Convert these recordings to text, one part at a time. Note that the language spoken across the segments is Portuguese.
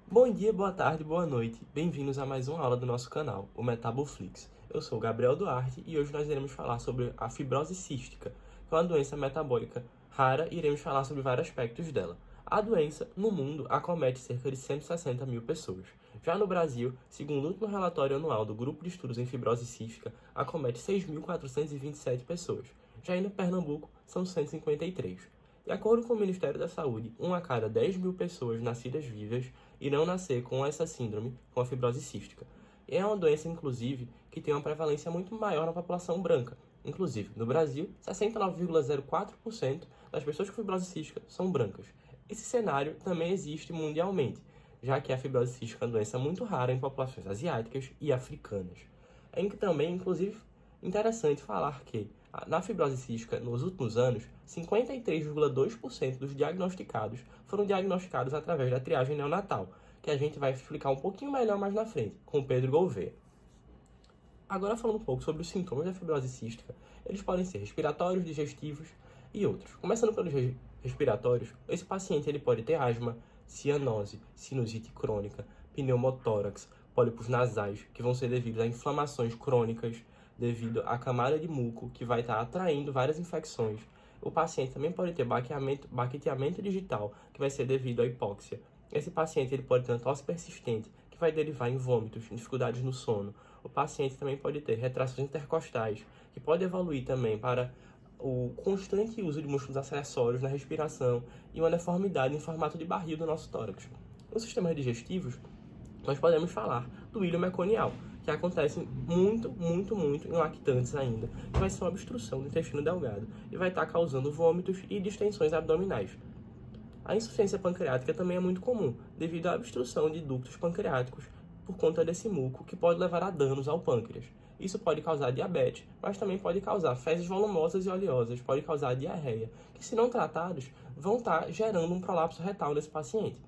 Bom dia, boa tarde, boa noite. Bem-vindos a mais uma aula do nosso canal, o Metaboflix. Eu sou o Gabriel Duarte e hoje nós iremos falar sobre a fibrose cística, que é uma doença metabólica rara e iremos falar sobre vários aspectos dela. A doença, no mundo, acomete cerca de 160 mil pessoas. Já no Brasil, segundo o último relatório anual do Grupo de Estudos em Fibrose Cística, acomete 6.427 pessoas. Já no Pernambuco, são 153. De acordo com o Ministério da Saúde, 1 a cada 10 mil pessoas nascidas vivas irão nascer com essa síndrome, com a fibrose cística. E é uma doença, inclusive, que tem uma prevalência muito maior na população branca. Inclusive, no Brasil, 69,04% das pessoas com fibrose cística são brancas. Esse cenário também existe mundialmente, já que a fibrose cística é uma doença muito rara em populações asiáticas e africanas. É também, inclusive, interessante falar que na fibrose cística, nos últimos anos, 53,2% dos diagnosticados foram diagnosticados através da triagem neonatal, que a gente vai explicar um pouquinho melhor mais na frente, com o Pedro Gouveia. Agora falando um pouco sobre os sintomas da fibrose cística, eles podem ser respiratórios, digestivos e outros. Começando pelos respiratórios, esse paciente ele pode ter asma, cianose, sinusite crônica, pneumotórax, pólipos nasais, que vão ser devidos a inflamações crônicas, devido à camada de muco, que vai estar atraindo várias infecções. O paciente também pode ter baqueteamento digital, que vai ser devido à hipóxia. Esse paciente ele pode ter uma tosse persistente, que vai derivar em vômitos, dificuldades no sono. O paciente também pode ter retrações intercostais, que pode evoluir também para o constante uso de músculos acessórios na respiração e uma deformidade em formato de barril do nosso tórax. Nos sistemas digestivos, nós podemos falar do ilho meconial, que acontece muito em lactantes ainda, que vai ser uma obstrução do intestino delgado e vai estar causando vômitos e distensões abdominais. A insuficiência pancreática também é muito comum, devido à obstrução de ductos pancreáticos por conta desse muco, que pode levar a danos ao pâncreas. Isso pode causar diabetes, mas também pode causar fezes volumosas e oleosas, pode causar diarreia, que se não tratados, vão estar gerando um prolapso retal nesse paciente.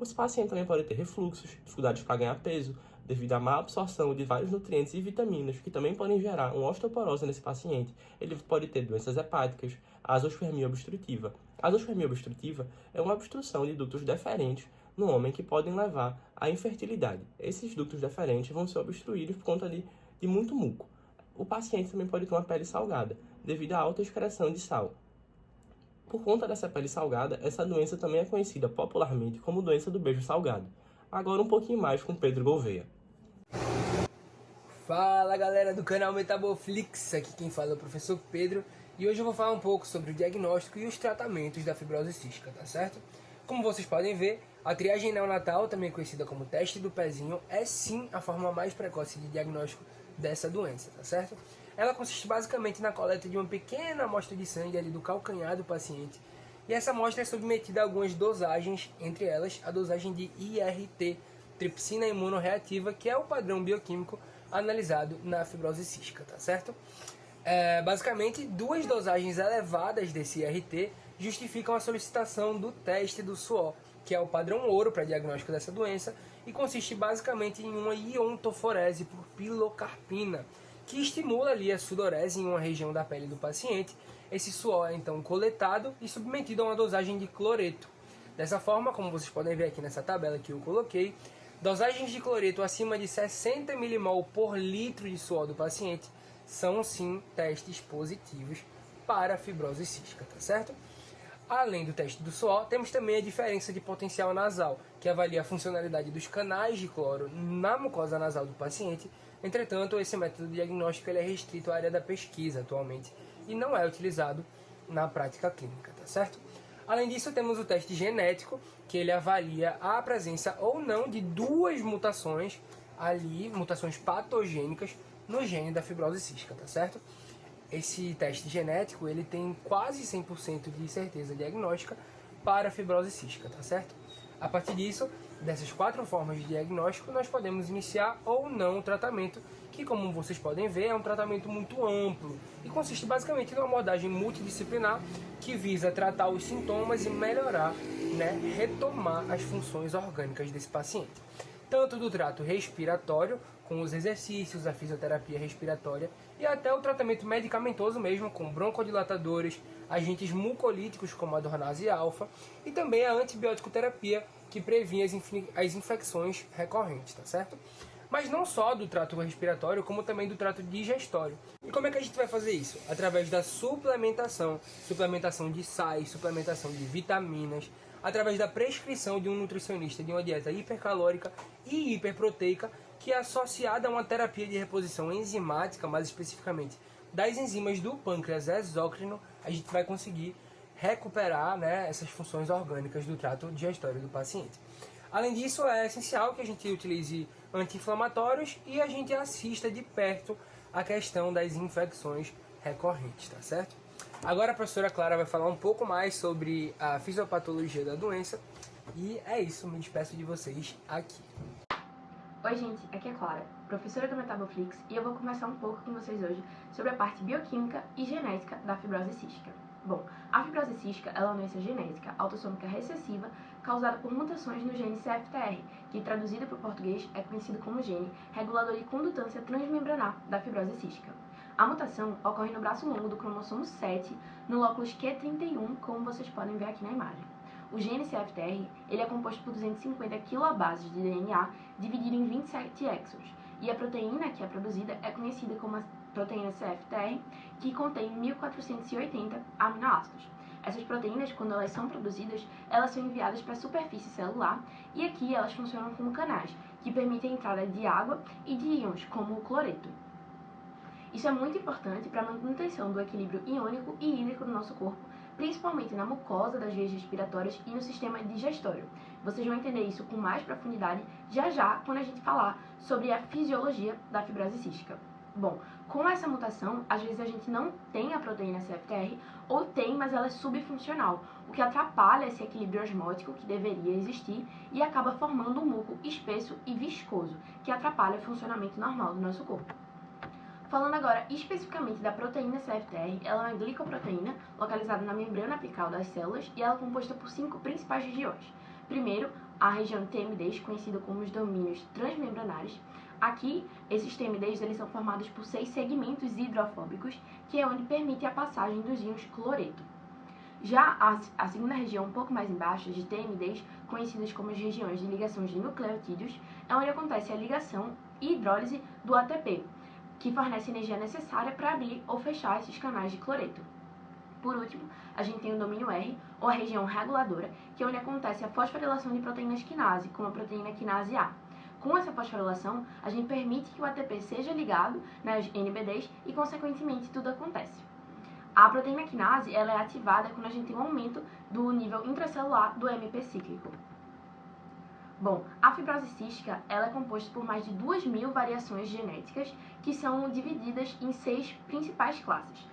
Esse paciente também pode ter refluxos, dificuldades para ganhar peso, devido à má absorção de vários nutrientes e vitaminas, que também podem gerar uma osteoporose nesse paciente. Ele pode ter doenças hepáticas, azospermia obstrutiva. A azospermia obstrutiva é uma obstrução de ductos deferentes no homem que podem levar à infertilidade. Esses ductos deferentes vão ser obstruídos por conta de muito muco. O paciente também pode ter uma pele salgada, devido à alta excreção de sal. Por conta dessa pele salgada, essa doença também é conhecida popularmente como doença do beijo salgado. Agora um pouquinho mais com Pedro Gouveia. Fala galera do canal Metaboflix, aqui quem fala é o professor Pedro e hoje eu vou falar um pouco sobre o diagnóstico e os tratamentos da fibrose cística, tá certo? Como vocês podem ver, a triagem neonatal, também conhecida como teste do pezinho, é sim a forma mais precoce de diagnóstico dessa doença, tá certo? Ela consiste basicamente na coleta de uma pequena amostra de sangue ali do calcanhar do paciente e essa amostra é submetida a algumas dosagens, entre elas a dosagem de IRT, tripsina imunorreativa, que é o padrão bioquímico analisado na fibrose cística, tá certo? Basicamente, duas dosagens elevadas desse IRT justificam a solicitação do teste do suor, que é o padrão ouro para diagnóstico dessa doença e consiste basicamente em uma iontoforese por pilocarpina, que estimula ali a sudorese em uma região da pele do paciente. Esse suor é então coletado e submetido a uma dosagem de cloreto. Dessa forma, como vocês podem ver aqui nessa tabela que eu coloquei, dosagens de cloreto acima de 60 mmol por litro de suor do paciente são sim testes positivos para a fibrose cística, tá certo? Além do teste do suor, temos também a diferença de potencial nasal, que avalia a funcionalidade dos canais de cloro na mucosa nasal do paciente. Entretanto, esse método diagnóstico ele é restrito à área da pesquisa atualmente e não é utilizado na prática clínica, tá certo? Além disso, temos o teste genético, que ele avalia a presença ou não de duas mutações ali, mutações patogênicas no gene da fibrose cística, tá certo? Esse teste genético, ele tem quase 100% de certeza diagnóstica para a fibrose cística, tá certo? A partir disso, dessas quatro formas de diagnóstico, nós podemos iniciar ou não o tratamento, que como vocês podem ver, é um tratamento muito amplo e consiste basicamente numa abordagem multidisciplinar que visa tratar os sintomas e melhorar, retomar as funções orgânicas desse paciente. Tanto do trato respiratório, com os exercícios, a fisioterapia respiratória e até o tratamento medicamentoso mesmo, com broncodilatadores, agentes mucolíticos como a dornase alfa e também a antibiótico terapia, que previne as infecções recorrentes, tá certo? Mas não só do trato respiratório, como também do trato digestório. E como é que a gente vai fazer isso? Através da suplementação de sais, suplementação de vitaminas, através da prescrição de um nutricionista de uma dieta hipercalórica e hiperproteica, que é associada a uma terapia de reposição enzimática, mais especificamente das enzimas do pâncreas exócrino, a gente vai conseguir recuperar, né, essas funções orgânicas do trato digestório do paciente. Além disso, é essencial que a gente utilize anti-inflamatórios e a gente assista de perto a questão das infecções recorrentes, tá certo? Agora a professora Clara vai falar um pouco mais sobre a fisiopatologia da doença e é isso, me despeço de vocês aqui. Oi gente, aqui é Clara, professora do Metaboflix, e eu vou conversar um pouco com vocês hoje sobre a parte bioquímica e genética da fibrose cística. Bom, a fibrose cística é uma doença genética autossômica recessiva causada por mutações no gene CFTR, que traduzido para o português é conhecido como gene regulador de condutância transmembranar da fibrose cística. A mutação ocorre no braço longo do cromossomo 7, no lóculo Q31, como vocês podem ver aqui na imagem. O gene CFTR ele é composto por 250 kilobases de DNA dividido em 27 exons, e a proteína que é produzida é conhecida como a proteína CFTR, que contém 1480 aminoácidos. Essas proteínas, quando elas são produzidas, elas são enviadas para a superfície celular e aqui elas funcionam como canais, que permitem a entrada de água e de íons, como o cloreto. Isso é muito importante para a manutenção do equilíbrio iônico e hídrico do nosso corpo, principalmente na mucosa das vias respiratórias e no sistema digestório. Vocês vão entender isso com mais profundidade já quando a gente falar sobre a fisiologia da fibrose cística. Bom, com essa mutação, às vezes a gente não tem a proteína CFTR, ou tem, mas ela é subfuncional, o que atrapalha esse equilíbrio osmótico que deveria existir e acaba formando um muco espesso e viscoso, que atrapalha o funcionamento normal do nosso corpo. Falando agora especificamente da proteína CFTR, ela é uma glicoproteína localizada na membrana apical das células e ela é composta por 5 principais regiões. Primeiro, a região TMDs, conhecida como os domínios transmembranares. Aqui, esses TMDs eles são formados por 6 segmentos hidrofóbicos, que é onde permite a passagem dos íons cloreto. Já a segunda região, um pouco mais embaixo, de TMDs, conhecidas como as regiões de ligações de nucleotídeos, é onde acontece a ligação e hidrólise do ATP, que fornece a energia necessária para abrir ou fechar esses canais de cloreto. Por último, a gente tem o domínio R, ou a região reguladora, que é onde acontece a fosforilação de proteínas quinase, como a proteína quinase A. Com essa fosforilação, a gente permite que o ATP seja ligado nas NBDs e, consequentemente, tudo acontece. A proteína quinase ela é ativada quando a gente tem um aumento do nível intracelular do MP cíclico. Bom, a fibrose cística ela é composta por mais de 2.000 variações genéticas que são divididas em 6 principais classes.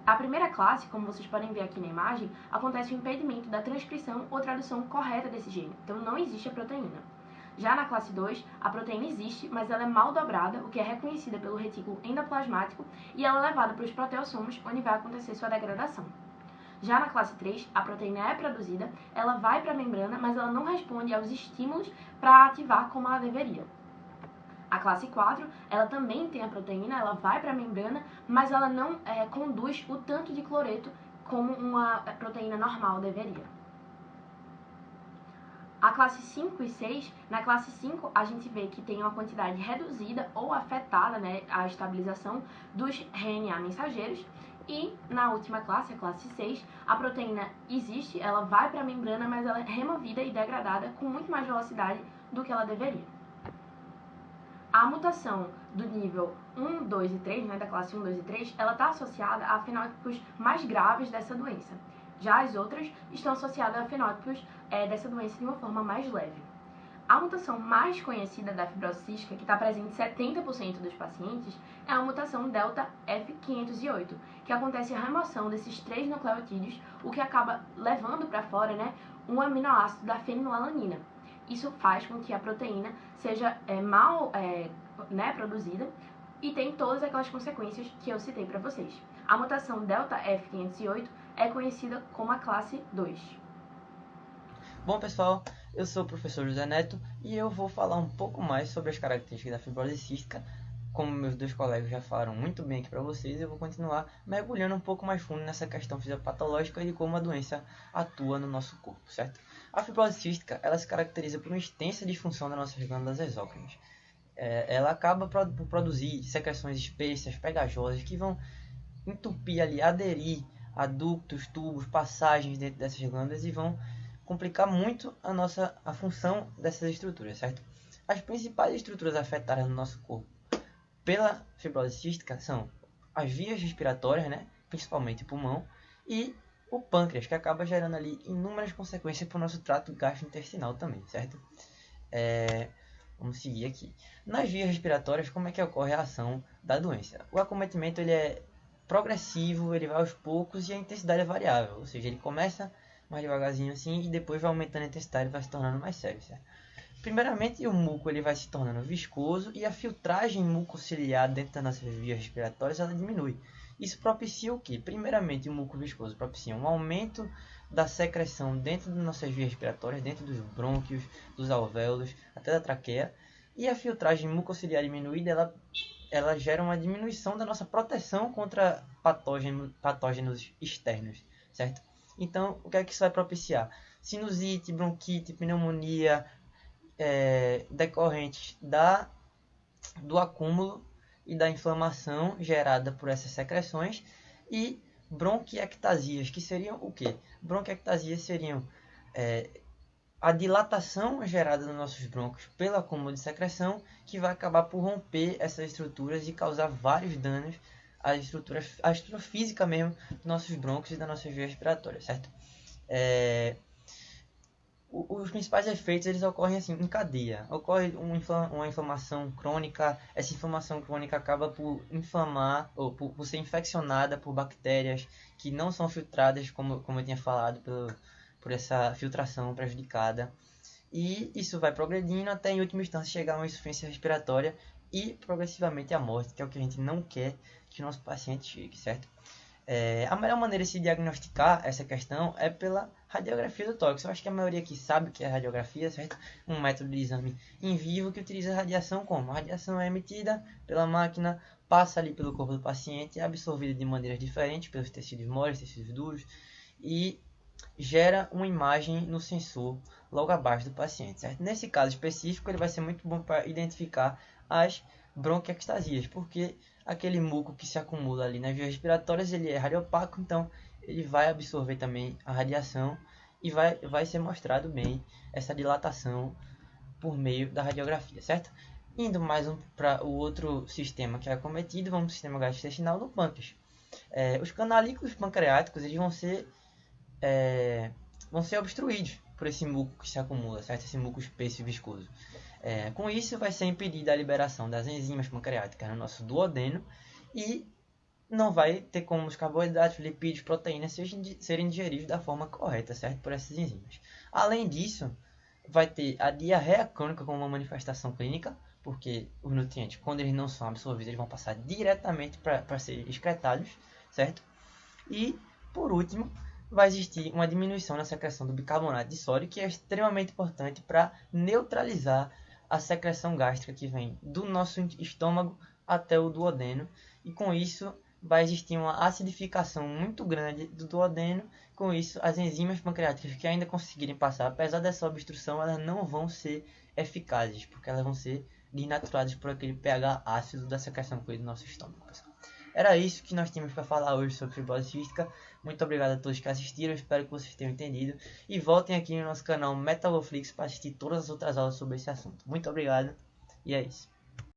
A primeira classe, como vocês podem ver aqui na imagem, acontece o impedimento da transcrição ou tradução correta desse gene, então não existe a proteína. Já na classe 2, a proteína existe, mas ela é mal dobrada, o que é reconhecida pelo retículo endoplasmático, e ela é levada para os proteossomos, onde vai acontecer sua degradação. Já na classe 3, a proteína é produzida, ela vai para a membrana, mas ela não responde aos estímulos para ativar como ela deveria. A classe 4, ela também tem a proteína, ela vai para a membrana, mas ela não conduz o tanto de cloreto como uma proteína normal deveria. A classe 5 e 6, na classe 5 a gente vê que tem uma quantidade reduzida ou afetada, né, a estabilização dos RNA mensageiros. E na última classe, a classe 6, a proteína existe, ela vai para a membrana, mas ela é removida e degradada com muito mais velocidade do que ela deveria. A mutação do nível 1, 2 e 3, né, da classe 1, 2 e 3, ela está associada a fenótipos mais graves dessa doença. Já as outras estão associadas a fenótipos dessa doença de uma forma mais leve. A mutação mais conhecida da fibrose cística, que está presente em 70% dos pacientes, é a mutação delta F508, que acontece a remoção desses 3 nucleotídeos, o que acaba levando para fora, né, um aminoácido da fenilalanina. Isso faz com que a proteína seja mal produzida e tem todas aquelas consequências que eu citei para vocês. A mutação delta F508 é conhecida como a classe 2. Bom pessoal, eu sou o professor José Neto e eu vou falar um pouco mais sobre as características da fibrose cística. Como meus 2 colegas já falaram muito bem aqui para vocês, eu vou continuar mergulhando um pouco mais fundo nessa questão fisiopatológica e de como a doença atua no nosso corpo, certo? A fibrose cística, ela se caracteriza por uma extensa disfunção das nossas glândulas exócrinas. Ela acaba por produzir secreções espessas, pegajosas, que vão entupir ali, aderir a ductos, tubos, passagens dentro dessas glândulas e vão complicar muito a função dessas estruturas, certo? As principais estruturas afetadas no nosso corpo pela fibrose cística são as vias respiratórias, né? Principalmente o pulmão, e o pâncreas, que acaba gerando ali inúmeras consequências para o nosso trato gastrointestinal também, certo? Vamos seguir aqui. Nas vias respiratórias, como é que ocorre a ação da doença? O acometimento ele é progressivo, ele vai aos poucos e a intensidade é variável, ou seja, ele começa mais devagarzinho assim e depois vai aumentando a intensidade e vai se tornando mais sério, certo? Primeiramente, o muco ele vai se tornando viscoso e a filtragem mucociliar dentro das nossas vias respiratórias ela diminui. Isso propicia o quê? Primeiramente, o muco viscoso propicia um aumento da secreção dentro das nossas vias respiratórias, dentro dos brônquios, dos alvéolos, até da traqueia. E a filtragem mucociliar diminuída, ela gera uma diminuição da nossa proteção contra patógenos externos, certo? Então, o que é que isso vai propiciar? Sinusite, bronquite, pneumonia, decorrentes do acúmulo e da inflamação gerada por essas secreções e bronquiectasias, que seriam o quê? Bronquiectasias seriam a dilatação gerada nos nossos brônquios pelo acúmulo de secreção, que vai acabar por romper essas estruturas e causar vários danos à estrutura física mesmo dos nossos brônquios e das nossas vias respiratórias, certo? Os principais efeitos eles ocorrem assim em cadeia. Ocorre uma inflamação crônica. Essa inflamação crônica acaba por inflamar ou por ser infeccionada por bactérias que não são filtradas, como eu tinha falado, por essa filtração prejudicada. E isso vai progredindo até, em última instância, chegar a uma insuficiência respiratória e progressivamente a morte, que é o que a gente não quer que o nosso paciente chegue, certo? A melhor maneira de se diagnosticar essa questão é pela radiografia do tórax. Eu acho que a maioria aqui sabe o que é radiografia, certo? Um método de exame em vivo que utiliza radiação como? A radiação é emitida pela máquina, passa ali pelo corpo do paciente, é absorvida de maneiras diferentes pelos tecidos moles, tecidos duros e gera uma imagem no sensor logo abaixo do paciente, certo? Nesse caso específico, ele vai ser muito bom para identificar as bronquiectasias, porque aquele muco que se acumula ali nas vias respiratórias, ele é radiopaco, então ele vai absorver também a radiação e vai ser mostrado bem essa dilatação por meio da radiografia, certo? Indo mais para o outro sistema que é acometido, vamos para o sistema gastrointestinal no pâncreas. Os canalículos pancreáticos eles vão ser obstruídos por esse muco que se acumula, certo? Esse muco espesso e viscoso. Com isso, vai ser impedida a liberação das enzimas pancreáticas no nosso duodeno e não vai ter como os carboidratos, lipídios, proteínas serem digeridos da forma correta, certo? Por essas enzimas. Além disso, vai ter a diarreia crônica como uma manifestação clínica, porque os nutrientes, quando eles não são absorvidos, eles vão passar diretamente para serem excretados, certo? E, por último, vai existir uma diminuição na secreção do bicarbonato de sódio, que é extremamente importante para neutralizar a secreção gástrica que vem do nosso estômago até o duodeno, e com isso vai existir uma acidificação muito grande do duodeno. Com isso, as enzimas pancreáticas que ainda conseguirem passar, apesar dessa obstrução, elas não vão ser eficazes, porque elas vão ser desnaturadas por aquele pH ácido da secreção que vem do nosso estômago, pessoal. Era isso que nós tínhamos para falar hoje sobre fibrose cística. Muito obrigado a todos que assistiram, espero que vocês tenham entendido. E voltem aqui no nosso canal Metaboflix para assistir todas as outras aulas sobre esse assunto. Muito obrigado e é isso.